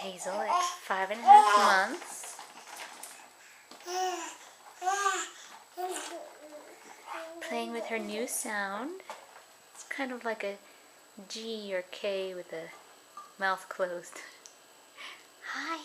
Hazel at 5.5 months. Playing with her new sound. It's kind of like a G or K with the mouth closed. Hi.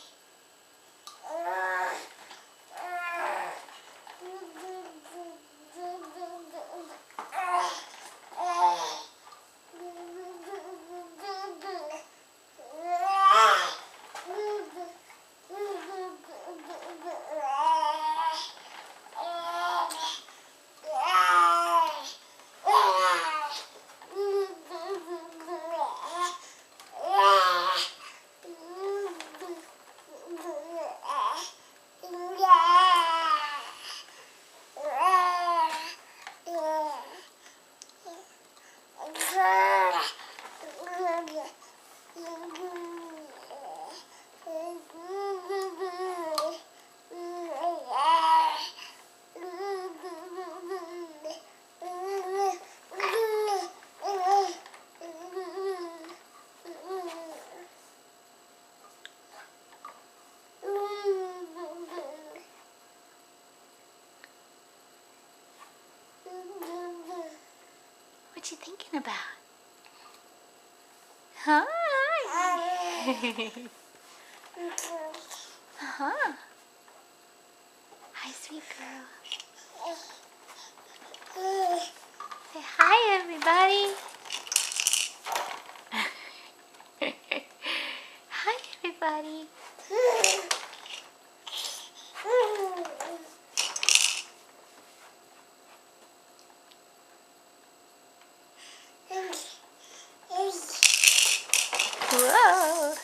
What you thinking about? Hi. Uh-huh. Hi, sweet girl. Say hi, everybody. Hi, everybody. Whoa.